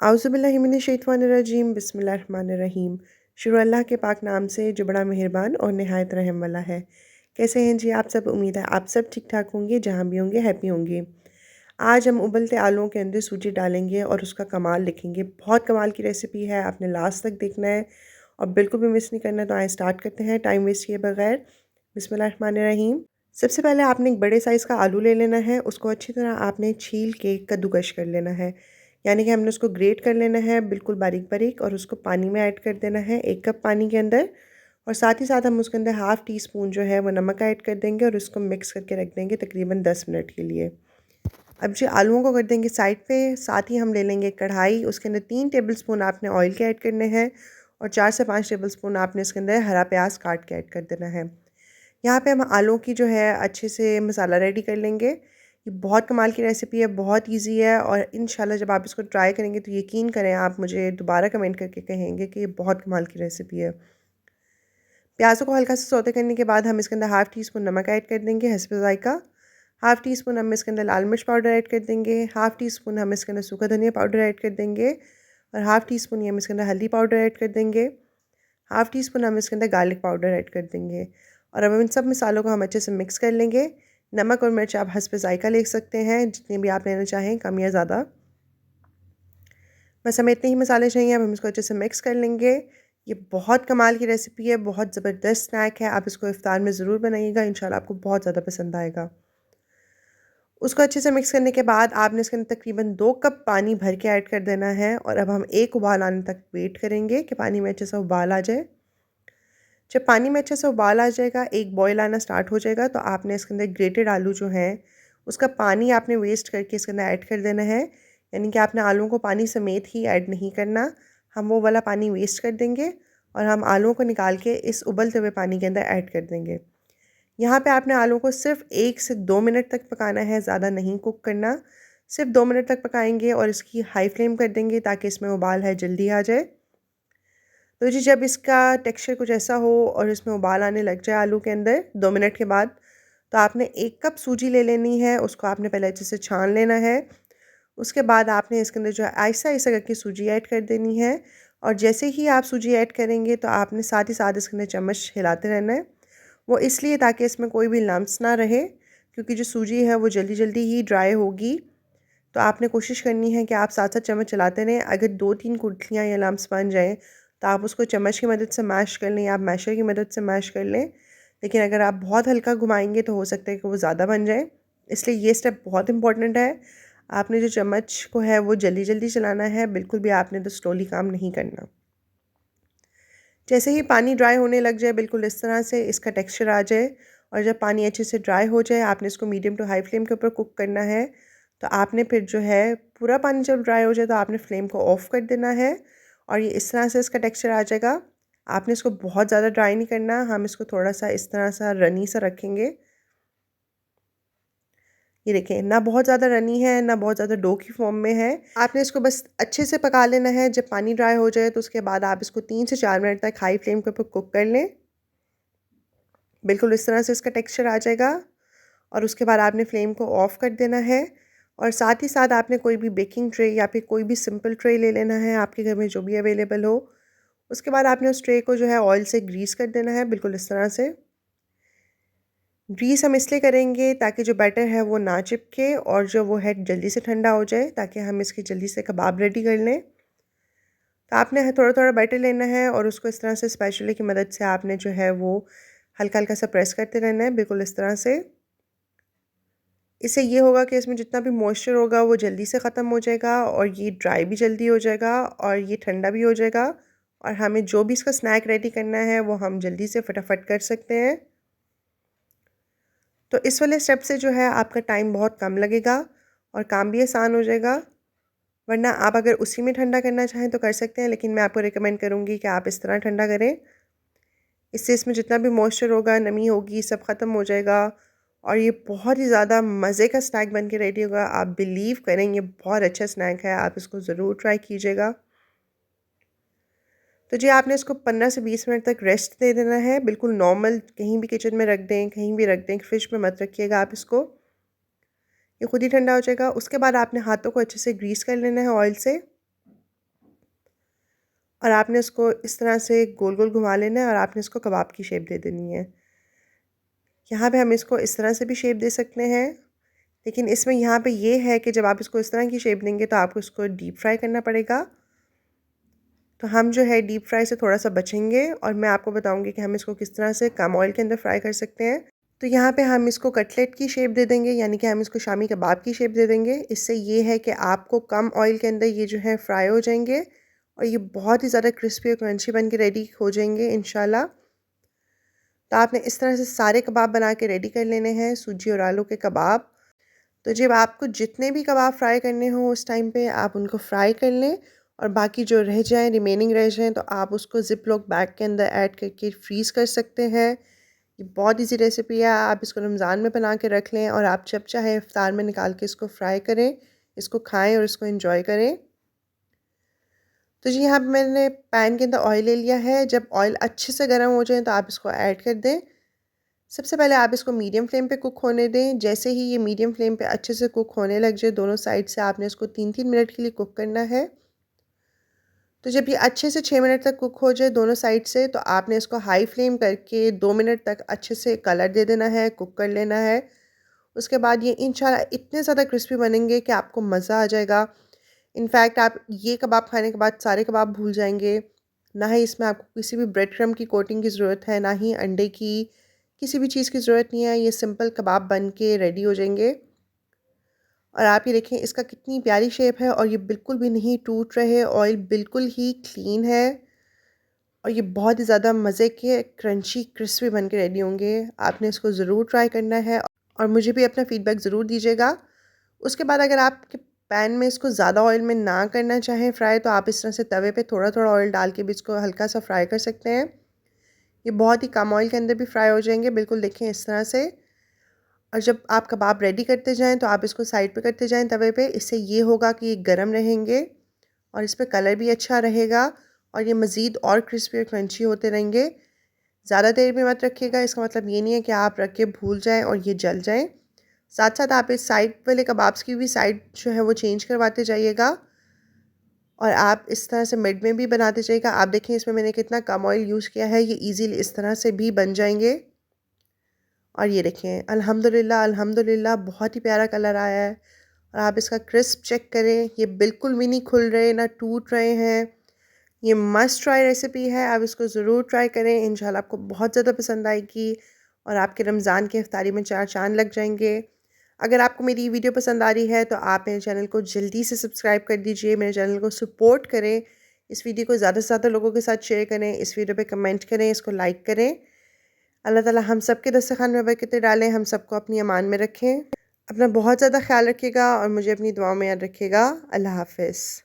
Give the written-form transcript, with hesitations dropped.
आउज़ुबिल्लाहिमिनश्शैतानिर्रजीम बिस्मिल्लाहिर्रहमानिर्रहीम। शुरू अल्लाह के पाक नाम से जो बड़ा मेहरबान और नहायत रहम वाला है। कैसे हैं जी आप सब? उम्मीद है आप सब ठीक ठाक होंगे, जहाँ भी होंगे हैप्पी होंगे। आज हम उबलते आलूओं के अंदर सूजी डालेंगे और उसका कमाल लिखेंगे। बहुत कमाल की रेसिपी है, आपने लास्ट तक देखना है और बिल्कुल भी मिस नहीं करना। तो आए स्टार्ट करते हैं टाइम वेस्ट किए बगैर। बिस्मिल्लाहिर्रहमानिर्रहीम। सबसे पहले आपने एक बड़े साइज़ का आलू ले लेना है, उसको अच्छी तरह आपने छील के कद्दूकश कर लेना है। यानी कि हमने उसको ग्रेट कर लेना है बिल्कुल बारीक बारीक और उसको पानी में ऐड कर देना है 1 कप पानी के अंदर। और साथ ही साथ हम उसके अंदर हाफ़ टी स्पून जो है वो नमक ऐड कर देंगे और उसको मिक्स करके रख देंगे तकरीबन 10 मिनट के लिए। अब जो आलूओं को कर देंगे साइड पे, साथ ही हम ले लेंगे कढ़ाई, उसके अंदर 3 टेबलस्पून आपने ऑयल के ऐड करने हैं और 4 से 5 टेबलस्पून आपने इसके अंदर हरा प्याज काट के ऐड कर देना है। यहाँ पे हम आलूओं की जो है अच्छे से मसाला रेडी कर लेंगे। ये बहुत कमाल की रेसिपी है, बहुत इजी है और इंशाल्लाह जब आप इसको ट्राई करेंगे तो यकीन करें आप मुझे दोबारा कमेंट करके कहेंगे कि ये बहुत कमाल की रेसिपी है। प्याज़ों को हल्का सा सौते करने के बाद हम इसके अंदर हाफ़ टी स्पून नमक ऐड कर देंगे हस्ब ज़ायक़ा। हाफ़ टी स्पून हम इसके अंदर लाल मिर्च पाउडर ऐड कर देंगे। हाफ़ टी स्पून हम इसके अंदर सूखा धनिया पाउडर ऐड कर देंगे और हाफ़ टी स्पून हम इसके अंदर हल्दी पाउडर ऐड कर देंगे। हाफ़ टी स्पून हम इसके अंदर गार्लिक पाउडर ऐड कर देंगे और अब इन सब मसालों को हम अच्छे से मिक्स कर लेंगे। नमक और मिर्च आप हस्ब ज़ायक़ा ले सकते हैं, जितने भी आप लेना चाहें, कम या ज़्यादा। बस हमें इतने ही मसाले चाहिए। अब हम इसको अच्छे से मिक्स कर लेंगे। ये बहुत कमाल की रेसिपी है, बहुत ज़बरदस्त स्नैक है। आप इसको इफ्तार में ज़रूर बनाइएगा, इंशाल्लाह आपको बहुत ज़्यादा पसंद आएगा। उसको अच्छे से मिक्स करने के बाद आपने इसके अंदर तकरीबन 2 कप पानी भर के ऐड कर देना है और अब हम एक उबाल आने तक वेट करेंगे कि पानी में अच्छे से उबाल आ जाए। जब पानी में अच्छे से उबाल आ जाएगा, एक बॉयल आना स्टार्ट हो जाएगा, तो आपने इसके अंदर ग्रेटेड आलू जो हैं उसका पानी आपने वेस्ट करके इसके अंदर ऐड कर देना है। यानी कि आपने आलूओं को पानी समेत ही ऐड नहीं करना, हम वो वाला पानी वेस्ट कर देंगे और हम आलूओं को निकाल के इस उबलते हुए पानी के अंदर ऐड कर देंगे। यहाँ पे आपने आलू को सिर्फ 1 से 2 मिनट तक पकाना है, ज़्यादा नहीं कुक करना। सिर्फ 2 मिनट तक पकाएंगे और इसकी हाई फ्लेम कर देंगे ताकि इसमें उबाल है जल्दी आ जाए। तो जी जब इसका टेक्सचर कुछ ऐसा हो और इसमें उबाल आने लग जाए आलू के अंदर 2 मिनट के बाद, तो आपने 1 कप सूजी ले लेनी है, उसको आपने पहले अच्छे से छान लेना है। उसके बाद आपने इसके अंदर जो है आहिस्ता-आहिस्ता करके सूजी ऐड कर देनी है और जैसे ही आप सूजी ऐड करेंगे तो आपने साथ ही साथ इसके अंदर चम्मच हिलाते रहना है। वो इसलिए ताकि इसमें कोई भी लम्प्स ना रहे, क्योंकि जो सूजी है वो जल्दी-जल्दी ही ड्राई होगी। तो आपने कोशिश करनी है कि आप साथ-साथ चम्मच चलाते रहें। अगर 2-3 गुठलियाँ या लम्प्स बन जाएँ तो आप उसको चम्मच की मदद से मैश कर लें या आप मैशर की मदद से मैश कर लें। लेकिन अगर आप बहुत हल्का घुमाएँगे तो हो सकता है कि वो ज़्यादा बन जाए। इसलिए ये स्टेप बहुत इम्पोर्टेंट है। आपने जो चम्मच को है वो जल्दी-जल्दी चलाना है, बिल्कुल भी आपने तो स्लोली काम नहीं करना। जैसे ही पानी ड्राई होने लग जाए, बिल्कुल इस तरह से इसका टेक्सचर आ जाए और जब पानी अच्छे से ड्राई हो जाए, आपने इसको मीडियम टू हाई फ्लेम के ऊपर कुक करना है। तो आपने फिर जो है पूरा पानी जब ड्राई हो जाए तो आपने फ्लेम को ऑफ़ कर देना है और ये इस तरह से इसका टेक्सचर आ जाएगा। आपने इसको बहुत ज़्यादा ड्राई नहीं करना, हम इसको थोड़ा-सा इस तरह सा रनी सा रखेंगे। ये देखें, ना बहुत ज़्यादा रनी है, ना बहुत ज़्यादा डो की फ़ॉर्म में है। आपने इसको बस अच्छे से पका लेना है। जब पानी ड्राई हो जाए तो उसके बाद आप इसको 3 से 4 मिनट तक हाई फ्लेम के ऊपर कुक कर लें। बिल्कुल इस तरह से इसका टेक्सचर आ जाएगा और उसके बाद आपने फ्लेम को ऑफ़ कर देना है और साथ ही साथ आपने कोई भी बेकिंग ट्रे या फिर कोई भी सिंपल ट्रे ले लेना है, आपके घर में जो भी अवेलेबल हो। उसके बाद आपने उस ट्रे को जो है ऑयल से ग्रीस कर देना है, बिल्कुल इस तरह से। ग्रीस हम इसलिए करेंगे ताकि जो बैटर है वो ना चिपके और जो वो है जल्दी से ठंडा हो जाए, ताकि हम इसकी जल्दी से कबाब रेडी कर लें। तो आपने थोड़ा-थोड़ा बैटर लेना है और उसको इस तरह से स्पैचुला की मदद से आपने जो है वो हल्का-हल्का सा प्रेस करते रहना है, बिल्कुल इस तरह से। इससे ये होगा कि इसमें जितना भी मॉइस्चर होगा वो जल्दी से ख़त्म हो जाएगा और ये ड्राई भी जल्दी हो जाएगा और ये ठंडा भी हो जाएगा और हमें जो भी इसका स्नैक रेडी करना है वो हम जल्दी से फटाफट कर सकते हैं। तो इस वाले स्टेप से जो है आपका टाइम बहुत कम लगेगा और काम भी आसान हो जाएगा। वरना आप अगर उसी में ठंडा करना चाहें तो कर सकते हैं, लेकिन मैं आपको रिकमेंड करूँगी कि आप इस तरह ठंडा करें। इससे इसमें जितना भी मॉइस्चर होगा, नमी होगी, सब ख़त्म हो जाएगा और ये बहुत ही ज़्यादा मज़े का स्नैक बन के रेडी होगा। आप बिलीव करें, ये बहुत अच्छा स्नैक है, आप इसको ज़रूर ट्राई कीजिएगा। तो जी आपने इसको 15 से 20 मिनट तक रेस्ट दे देना है, बिल्कुल नॉर्मल कहीं भी किचन में रख दें, कहीं भी रख दें, फ्रिज में मत रखिएगा आप इसको। ये खुद ही ठंडा हो जाएगा। उसके बाद आपने हाथों को अच्छे से ग्रीस कर लेना है ऑयल से। और आपने इसको इस तरह से गोल गोल घुमा लेना है और आपने इसको कबाब की शेप दे देनी है। यहाँ पे हम इसको इस तरह से भी शेप दे सकते हैं, लेकिन इसमें यहाँ पे ये है कि जब आप इसको इस तरह की शेप देंगे तो आपको इसको डीप फ्राई करना पड़ेगा। तो हम जो है डीप फ्राई से थोड़ा सा बचेंगे और मैं आपको बताऊंगी कि हम इसको किस तरह से कम ऑयल के अंदर फ्राई कर सकते हैं। तो यहाँ पे हम इसको कटलेट की शेप दे देंगे, यानी कि हम इसको शामी कबाब की शेप दे देंगे। इससे ये है कि आपको कम ऑयल के अंदर ये जो है फ्राई हो जाएंगे और ये बहुत ही ज़्यादा क्रिस्पी और क्रंची बन के रेडी हो जाएंगे इंशाल्लाह। तो आपने इस तरह से सारे कबाब बना के रेडी कर लेने हैं, सूजी और आलू के कबाब। तो जब आपको जितने भी कबाब फ्राई करने हो उस टाइम पे आप उनको फ्राई कर लें और बाकी जो रह जाएँ रिमेनिंग रह जाएँ तो आप उसको ज़िप लॉक बैग के अंदर ऐड करके फ्रीज़ कर सकते हैं। ये बहुत इजी रेसिपी है, आप इसको रमज़ान में बना के रख लें और आप जब चाहे इफ्तार में निकाल के इसको फ्राई करें, इसको खाएँ और इसको एंजॉय करें। तो जी यहाँ पे मैंने पैन के अंदर ऑयल ले लिया है। जब ऑयल अच्छे से गर्म हो जाए तो आप इसको ऐड कर दें। सबसे पहले आप इसको मीडियम फ्लेम पे कुक होने दें। जैसे ही ये मीडियम फ्लेम पे अच्छे से कुक होने लग जाए दोनों साइड से, आपने इसको 3-3 मिनट के लिए कुक करना है। तो जब ये अच्छे से 6 मिनट तक कुक हो जाए दोनों साइड से, तो आपने इसको हाई फ्लेम करके 2 मिनट तक अच्छे से कलर दे देना है, कुक कर लेना है। उसके बाद ये इंशाल्लाह इतने ज़्यादा क्रिस्पी बनेंगे कि आपको मज़ा आ जाएगा। इनफैक्ट आप ये कबाब खाने के बाद सारे कबाब भूल जाएंगे। ना ही इसमें आपको किसी भी ब्रेड क्रम्ब की कोटिंग की ज़रूरत है, ना ही अंडे की, किसी भी चीज़ की ज़रूरत नहीं है। ये सिंपल कबाब बन के रेडी हो जाएंगे। और आप ये देखें इसका कितनी प्यारी शेप है और ये बिल्कुल भी नहीं टूट रहे, ऑयल बिल्कुल ही क्लीन है और ये बहुत ही ज़्यादा मज़े के क्रंची क्रिस्पी बन के रेडी होंगे। आपने इसको ज़रूर ट्राई करना है और मुझे भी अपना फ़ीडबैक ज़रूर दीजिएगा। उसके बाद अगर आपके पैन में इसको ज़्यादा ऑयल में ना करना चाहें फ्राई, तो आप इस तरह से तवे पे थोड़ा थोड़ा ऑयल डाल के भी इसको हल्का सा फ्राई कर सकते हैं। ये बहुत ही कम ऑयल के अंदर भी फ्राई हो जाएंगे, बिल्कुल देखें इस तरह से। और जब आप कबाब रेडी करते जाएं तो आप इसको साइड पे करते जाएं तवे पे। इससे ये होगा कि ये गर्म रहेंगे और इस पर कलर भी अच्छा रहेगा और ये मज़ीद और क्रिस्पी और क्रंची होते रहेंगे। ज़्यादा देर भी मत रखिएगा, इसका मतलब ये नहीं है कि आप रख के भूल जाएं और ये जल जाएं। साथ साथ आप इस साइड वाले कबाब्स की भी साइड जो है वो चेंज करवाते जाइएगा और आप इस तरह से मिड में भी बनाते जाइएगा। आप देखें इसमें मैंने कितना कम ऑयल यूज़ किया है, ये इजीली इस तरह से भी बन जाएंगे। और ये देखें अल्हम्दुलिल्लाह अल्हम्दुलिल्लाह बहुत ही प्यारा कलर आया है। और आप इसका क्रिस्प चेक करें, ये बिल्कुल भी नहीं खुल रहे ना टूट रहे हैं। ये मस्ट ट्राई रेसिपी है, आप इसको ज़रूर ट्राई करें, इंशाल्लाह आपको बहुत ज़्यादा पसंद आएगी और आपके रमज़ान की इफ्तारी में 4 चाँद लग जाएंगे। अगर आपको मेरी वीडियो पसंद आ रही है तो आप मेरे चैनल को जल्दी से सब्सक्राइब कर दीजिए, मेरे चैनल को सपोर्ट करें। इस वीडियो को ज़्यादा से ज़्यादा लोगों के साथ शेयर करें, इस वीडियो पे कमेंट करें, इसको लाइक करें। अल्लाह ताला हम सब के दस्तरखान में बरकतें डालें, हम सबको अपनी अमान में रखें। अपना बहुत ज़्यादा ख्याल रखिएगा और मुझे अपनी दुआओं में याद रखिएगा। अल्लाह हाफ़िज़।